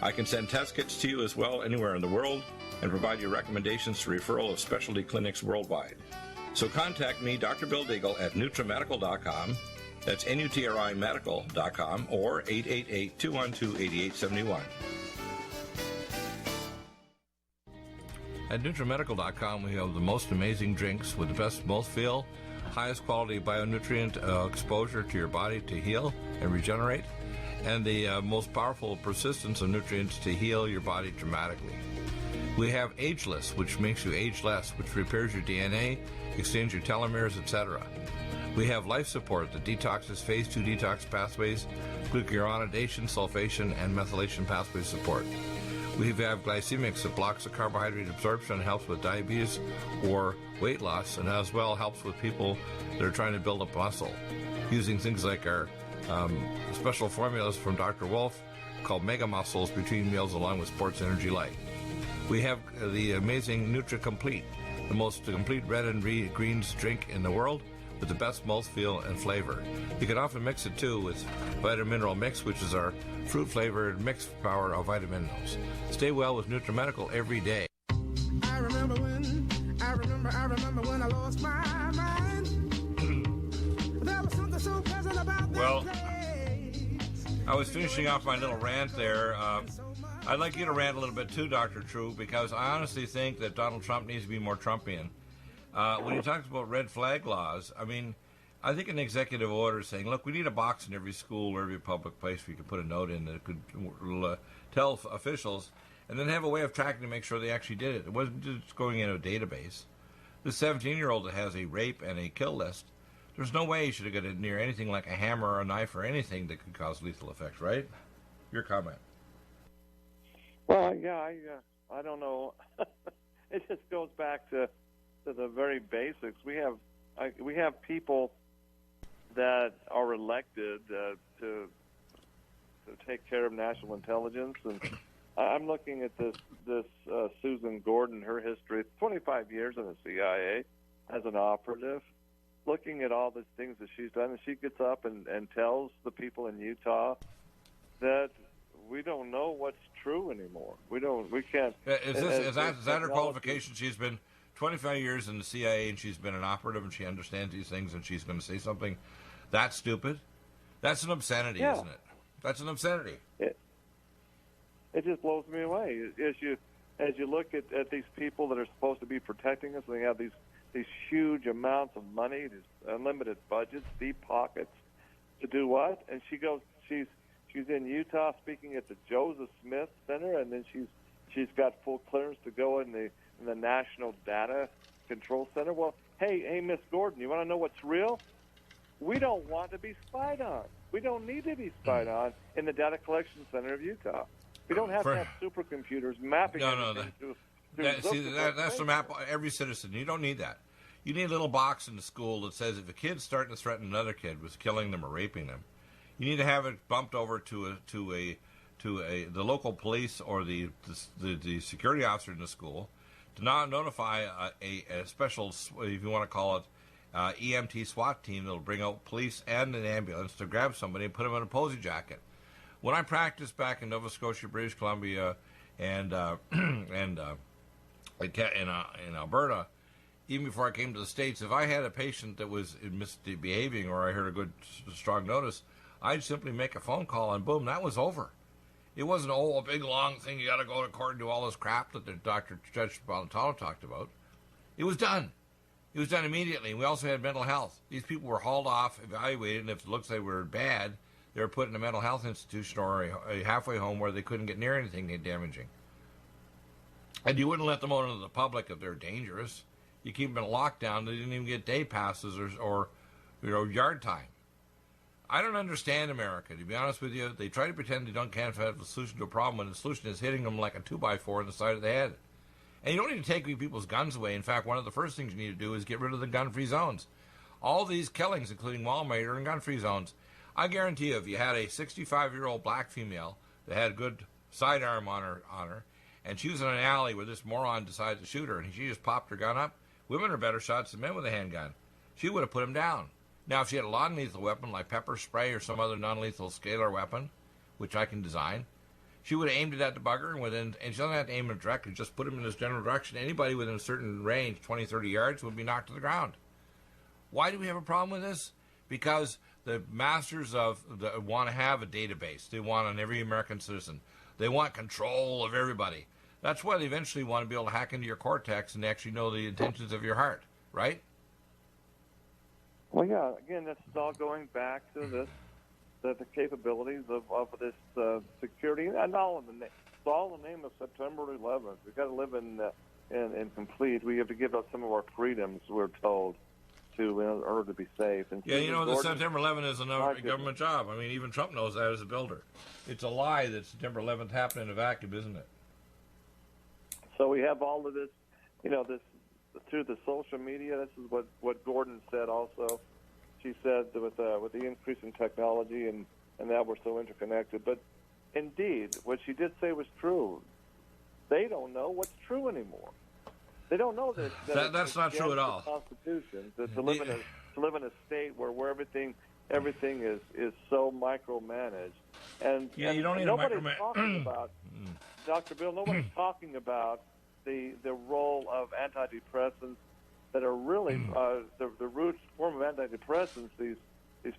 I can send test kits to you as well anywhere in the world and provide you recommendations to referral of specialty clinics worldwide. So contact me, Dr. Bill Deagle, at NutriMedical.com. That's NutriMedical.com, or 888-212-8871. At NutriMedical.com, we have the most amazing drinks with the best mouthfeel, highest quality bionutrient exposure to your body to heal and regenerate, and the most powerful persistence of nutrients to heal your body dramatically. We have Ageless, which makes you age less, which repairs your DNA, extends your telomeres, etc. We have Life Support that detoxes phase 2 detox pathways, glucuronidation, sulfation, and methylation pathway support. We have Glycemics that blocks the carbohydrate absorption and helps with diabetes or weight loss, and as well helps with people that are trying to build up muscle, using things like our special formulas from Dr. Wolf called Mega Muscles between meals along with Sports Energy Light. We have the amazing NutriComplete, the most complete red and greens drink in the world, with the best mouthfeel and flavor. You can often mix it too with Vitamin Mineral Mix, which is our fruit-flavored mixed power of vitamin minerals. Stay well with NutriMedical every day. I remember when I lost my mind. There was something so pleasant about that place. I was finishing off my little rant there. I'd like you to rant a little bit too, Dr. True, because I honestly think that Donald Trump needs to be more Trumpian. When he talks about red flag laws, I mean, I think an executive order saying, look, we need a box in every school or every public place where you could put a note in that could tell officials, and then have a way of tracking to make sure they actually did it. It wasn't just going into a database. The 17-year-old that has a rape and a kill list, there's no way he should have gotten near anything like a hammer or a knife or anything that could cause lethal effects, right? Your comment. Well, yeah, I don't know. It just goes back to the very basics. We have people that are elected to take care of national intelligence, and I'm looking at this Susan Gordon, her history, 25 years in the CIA as an operative, looking at all the things that she's done, and she gets up and tells the people in Utah that we don't know what's true anymore. We can't. Is that her qualification? She's been 25 years in the CIA, and she's been an operative, and she understands these things, and she's going to say something that stupid? That's an obscenity, isn't it? That's an obscenity. It just blows me away. As you look at these people that are supposed to be protecting us, and they have these huge amounts of money, these unlimited budgets, deep pockets, to do what? And she's in Utah speaking at the Joseph Smith Center, and then she's got full clearance to go in the National Data Control Center. Well, hey, Miss Gordon, you want to know what's real? We don't want to be spied on. We don't need to be spied on in the Data Collection Center of Utah. We don't have to have supercomputers mapping everything that's the map every citizen. You don't need that. You need a little box in the school that says if a kid's starting to threaten another kid with killing them or raping them, you need to have it bumped over to the local police or the security officer in the school to not notify a special, if you want to call it, EMT SWAT team that'll bring out police and an ambulance to grab somebody and put them in a posy jacket. When I practiced back in Nova Scotia, British Columbia, and in Alberta, even before I came to the States, if I had a patient that was misbehaving or I heard a good strong notice, I'd simply make a phone call and boom, that was over. It wasn't a big long thing. You got to go to court and do all this crap that the Judge Balantalo talked about. It was done. It was done immediately. We also had mental health. These people were hauled off, evaluated, and if it looks like they were bad, they were put in a mental health institution or a halfway home where they couldn't get near anything damaging. And you wouldn't let them out into the public if they're dangerous. You keep them in lockdown. They didn't even get day passes or yard time. I don't understand America, to be honest with you. They try to pretend they can't have a solution to a problem when the solution is hitting them like a 2x4 in the side of the head. And you don't need to take people's guns away. In fact, one of the first things you need to do is get rid of the gun-free zones. All these killings, including Walmart, are in gun-free zones. I guarantee you, if you had a 65-year-old black female that had a good sidearm on her, and she was in an alley where this moron decided to shoot her, and she just popped her gun up, women are better shots than men with a handgun. She would have put him down. Now, if she had a non-lethal weapon like pepper spray or some other non-lethal scalar weapon, which I can design, she would have aimed it at the bugger, and she doesn't have to aim it directly, just put him in this general direction. Anybody within a certain range, 20, 30 yards, would be knocked to the ground. Why do we have a problem with this? Because the masters want to have a database. They want on every American citizen. They want control of everybody. That's why they eventually want to be able to hack into your cortex and actually know the intentions of your heart, right? Well, yeah. Again, this is all going back to this, the capabilities of this security, and all in the name. It's all in the name of September 11th. We've got to live in complete. We have to give up some of our freedoms. We're told to in order to be safe. And the September 11th is another government job. I mean, even Trump knows that as a builder. It's a lie that September 11th happened in a vacuum, isn't it? So we have all of this, this through the social media. This is what Gordon said also. She said that with the increase in technology and that we're so interconnected. But indeed, what she did say was true. They don't know what's true anymore. They don't know that that's not true at all. The Constitution to live in a state where everything is so micromanaged, and you don't need nobody's a micromanage. Talking about Dr. Bill. Nobody's talking about the role of antidepressants that are really the root form of antidepressants. These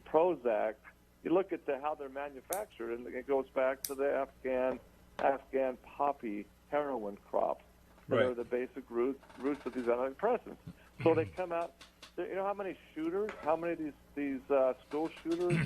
Prozac. You look at how they're manufactured, and it goes back to the Afghan poppy heroin crops. That are the basic roots of these antidepressants. So they come out. You know how many shooters, how many of these school shooters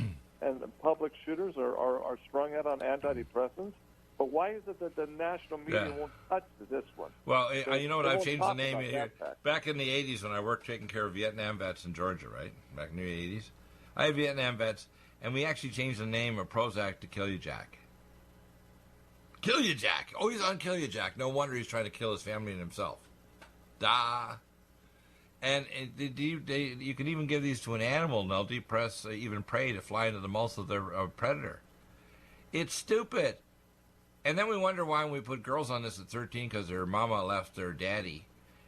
and public shooters are strung out on antidepressants? But why is it that the national media won't touch this one? Well, you know what? I've changed the name here. Back in the 80s when I worked taking care of Vietnam vets in Georgia, right? Back in the 80s. I had Vietnam vets, and we actually changed the name of Prozac to Kill You Jack. Kill you, Jack. Oh, he's on Kill You, Jack. No wonder he's trying to kill his family and himself. Da. And you can even give these to an animal, and they'll depress even prey to fly into the mouth of their predator. It's stupid. And then we wonder why when we put girls on this at 13 because their mama left their daddy,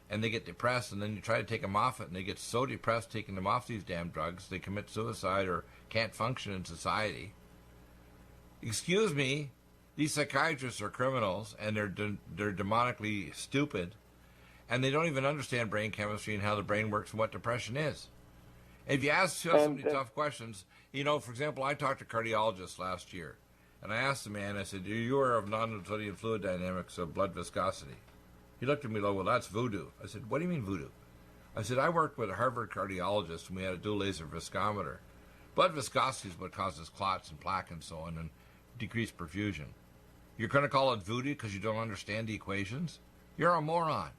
and they get depressed, and then you try to take them off it, and they get so depressed taking them off these damn drugs, they commit suicide or can't function in society. Excuse me. These psychiatrists are criminals, and they're demonically stupid, and they don't even understand brain chemistry and how the brain works and what depression is. If you ask so many tough questions, for example, I talked to a cardiologist last year, and I asked the man, I said, "Are you aware of non-Newtonian fluid dynamics of blood viscosity?" He looked at me like, "Well, that's voodoo." I said, "What do you mean voodoo?" I said, "I worked with a Harvard cardiologist, and we had a dual laser viscometer. Blood viscosity is what causes clots and plaque and so on, and decreased perfusion. You're going to call it voodoo because you don't understand the equations? You're a moron.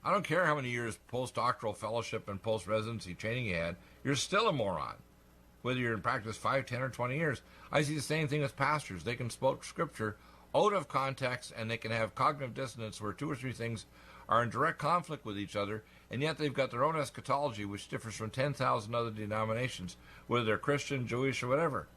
I don't care how many years postdoctoral fellowship and post-residency training you had, you're still a moron. Whether you're in practice 5, 10, or 20 years. I see the same thing with pastors. They can quote scripture out of context, and they can have cognitive dissonance where 2 or 3 things are in direct conflict with each other, and yet they've got their own eschatology, which differs from 10,000 other denominations, whether they're Christian, Jewish, or whatever.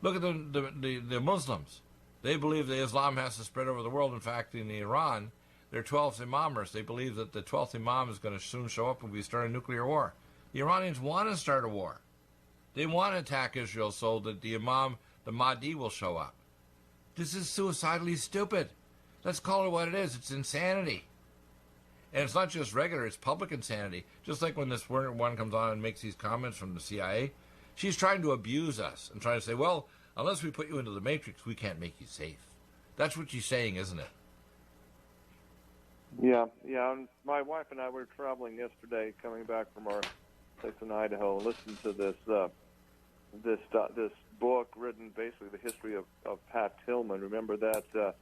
Look at the Muslims. They believe that Islam has to spread over the world. In fact, in Iran, they're 12th imamers. They believe that the 12th imam is going to soon show up and we start a nuclear war. The Iranians want to start a war. They want to attack Israel so that the imam, the Mahdi, will show up. This is suicidally stupid. Let's call it what it is. It's insanity. And it's not just regular, it's public insanity. Just like when this one comes on and makes these comments from the CIA, she's trying to abuse us and trying to say, well, unless we put you into the Matrix, we can't make you safe. That's what she's saying, isn't it? Yeah. And my wife and I were traveling yesterday, coming back from our place in Idaho, and listened to this book written basically the history of Pat Tillman. Remember that the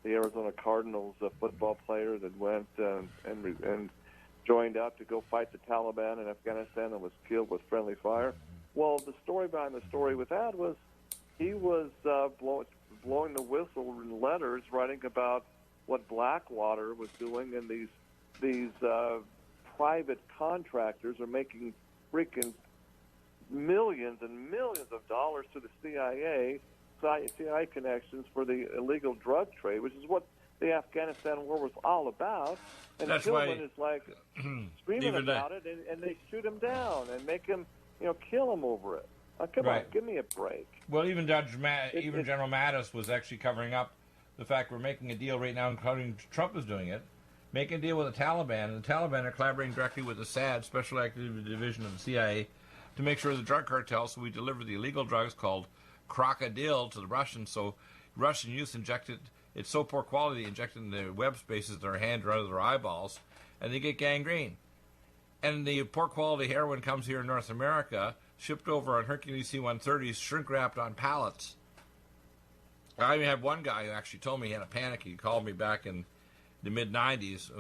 Arizona Cardinals football player that went and joined up to go fight the Taliban in Afghanistan and was killed with friendly fire? Well, the story behind the story with that was he was blowing the whistle in letters, writing about what Blackwater was doing, and these private contractors are making freaking millions and millions of dollars to the CIA connections for the illegal drug trade, which is what the Afghanistan war was all about. And that's Tillman is like screaming about it, and they shoot him down and make him, kill him over it. Come on, give me a break. Well, even General Mattis was actually covering up the fact we're making a deal right now, including Trump is doing it, making a deal with the Taliban, and the Taliban are collaborating directly with the SAD, Special Activity Division of the CIA, to make sure the drug cartel, so we deliver the illegal drugs called crocodile to the Russians, so Russian youth injected, it's so poor quality, injected in the web spaces their hand or under their eyeballs, and they get gangrene. And the poor quality heroin comes here in North America, shipped over on Hercules C-130s, shrink-wrapped on pallets. I even had one guy who actually told me he had a panic. He called me back in the mid-'90s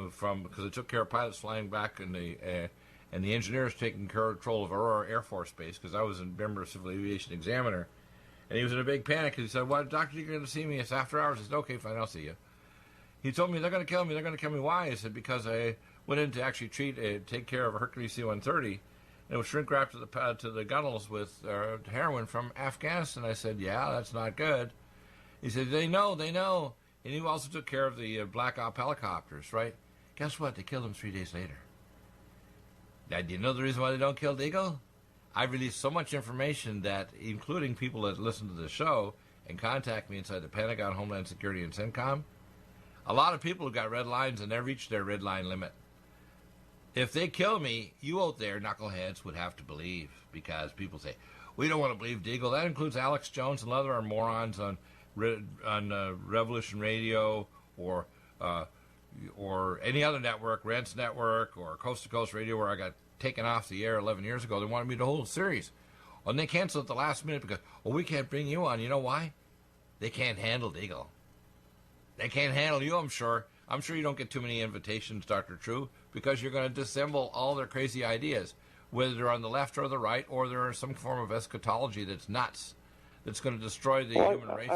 because I took care of pilots flying back and the engineers taking control of Aurora Air Force Base, because I was a member of Civil Aviation Examiner. And he was in a big panic. He said, "Well, doctor, you're going to see me. It's after hours." I said, "Okay, fine, I'll see you." He told me, "They're going to kill me. They're going to kill me." Why? I said, "Because I went in to actually take care of a Hercules C-130, and it was shrink-wrapped to the gunnels with heroin from Afghanistan." I said, "Yeah, that's not good." He said, they know. And he also took care of the Black Op helicopters, right? Guess what? They killed him 3 days later. Now, do you know the reason why they don't kill Deagle? I've released so much information that, including people that listen to the show and contact me inside the Pentagon, Homeland Security, and CENTCOM, a lot of people have got red lines and they've reached their red line limit. If they kill me, you out there, knuckleheads, would have to believe, because people say, we don't want to believe Deagle. That includes Alex Jones and other morons on Revolution Radio or any other network, Rents Network or Coast to Coast Radio, where I got taken off the air 11 years ago. They wanted me to hold a series. And they canceled at the last minute because, we can't bring you on. You know why? They can't handle Deagle. They can't handle you, I'm sure. I'm sure you don't get too many invitations, Dr. True, because you're going to dissemble all their crazy ideas, whether they're on the left or the right, or they're some form of eschatology that's nuts, that's going to destroy the human race.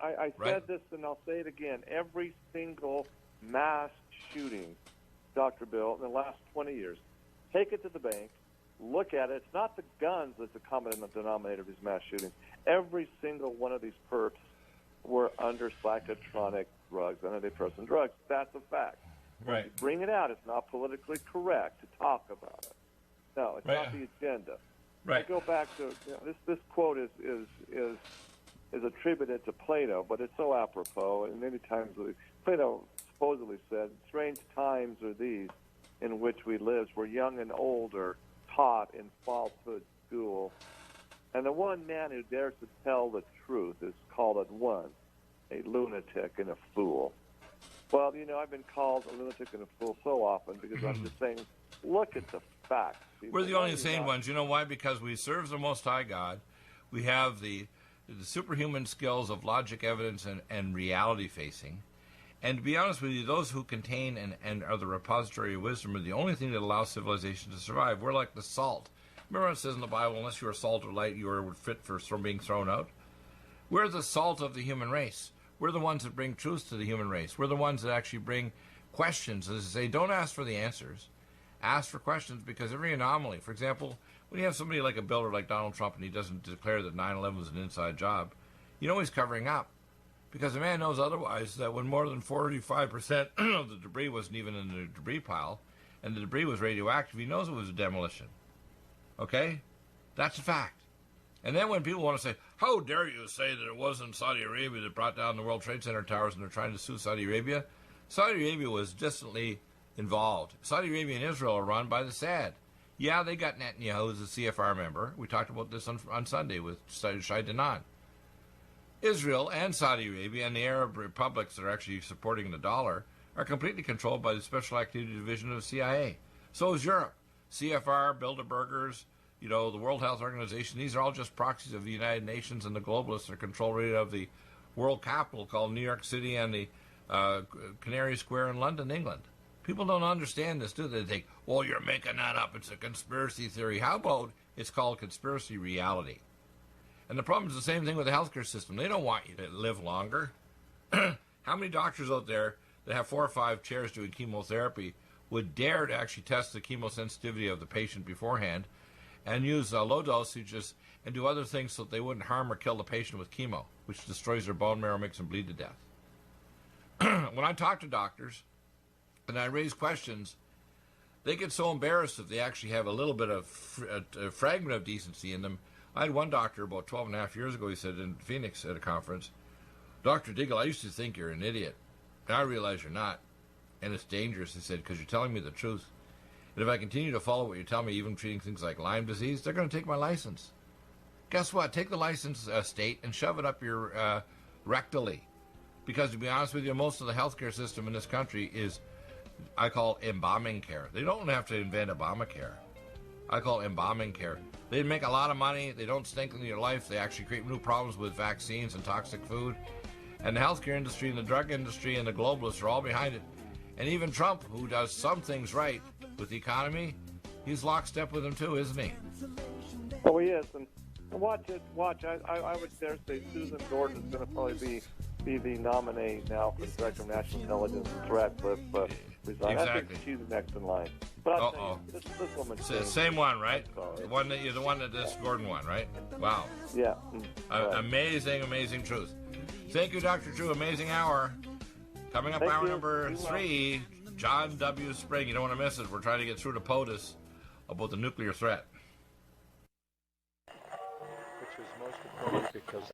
I said this, and I'll say it again. Every single mass shooting, Dr. Bill, in the last 20 years, take it to the bank, look at it. It's not the guns that's the common denominator of these mass shootings. Every single one of these perps were under psychotronic drugs, antidepressant drugs. That's a fact. Right. You bring it out. It's not politically correct to talk about it. No, it's not the agenda. Right. I go back to this quote is is attributed to Plato, but it's so apropos. And many times Plato supposedly said, "Strange times are these in which we live, where young and old are taught in falsehood school. And the one man who dares to tell the truth is called at once a lunatic and a fool." Well, I've been called a lunatic and a fool so often because I'm just saying, look at the facts. We're the only sane ones. You know why? Because we serve the Most High God. We have the superhuman skills of logic, evidence, and reality facing. And to be honest with you, those who contain and are the repository of wisdom are the only thing that allows civilization to survive. We're like the salt. Remember what it says in the Bible, unless you are salt or light, you are fit for being thrown out? We're the salt of the human race. We're the ones that bring truth to the human race. We're the ones that actually bring questions. As I say, don't ask for the answers. Ask for questions, because every anomaly, for example, when you have somebody like a builder like Donald Trump and he doesn't declare that 9/11 was an inside job, he's covering up. Because the man knows otherwise, that when more than 45% of the debris wasn't even in the debris pile, and the debris was radioactive, he knows it was a demolition. Okay? That's a fact. And then when people want to say, how dare you say that it wasn't Saudi Arabia that brought down the World Trade Center towers and they're trying to sue Saudi Arabia? Saudi Arabia was distantly involved. Saudi Arabia and Israel are run by the Assad. Yeah, they got Netanyahu as a CFR member. We talked about this on Sunday with Shai Danan. Israel and Saudi Arabia and the Arab republics that are actually supporting the dollar are completely controlled by the Special Activity Division of the CIA. So is Europe. CFR, Bilderbergers, the World Health Organization, these are all just proxies of the United Nations, and the globalists are controlling of the world capital called New York City and the Canary Square in London, England. People don't understand this, do they? They think, well, you're making that up. It's a conspiracy theory. How about it's called conspiracy reality? And the problem is the same thing with the healthcare system. They don't want you to live longer. How many doctors out there that have 4 or 5 chairs doing chemotherapy would dare to actually test the chemosensitivity of the patient beforehand and use low dosages and do other things so that they wouldn't harm or kill the patient with chemo, which destroys their bone marrow, makes them bleed to death? When I talk to doctors and I raise questions, they get so embarrassed if they actually have a little bit of a fragment of decency in them. I had one doctor about 12 and a half years ago, he said in Phoenix at a conference, "Dr. Deagle, I used to think you're an idiot. Now I realize you're not. And it's dangerous," he said, "because you're telling me the truth. And if I continue to follow what you tell me, even treating things like Lyme disease, they're going to take my license. Guess what? Take the license state and shove it up your rectally. Because to be honest with you, most of the healthcare system in this country is, I call embalming care. They don't have to invent Obamacare. I call it embalming care. They make a lot of money. They don't stink in your life. They actually create new problems with vaccines and toxic food. And the healthcare industry and the drug industry and the globalists are all behind it. And even Trump, who does some things right with the economy, he's lockstep with them too, isn't he? Oh, he is. And watch it. Watch. I would dare say Susan Gordon is going to probably be the nominee now for the Director of National Intelligence and Threat with resign. Exactly. I think she's next in line. But I'll tell you, this woman. Same one, right? The one that you're the one that this Gordon one, right? Wow. Yeah. Right. Amazing truth. Thank you, Dr. Drew. Amazing hour. Coming up, hour number 3, John W. Sprague. You don't want to miss it. We're trying to get through to POTUS about the nuclear threat. Which was most appropriate because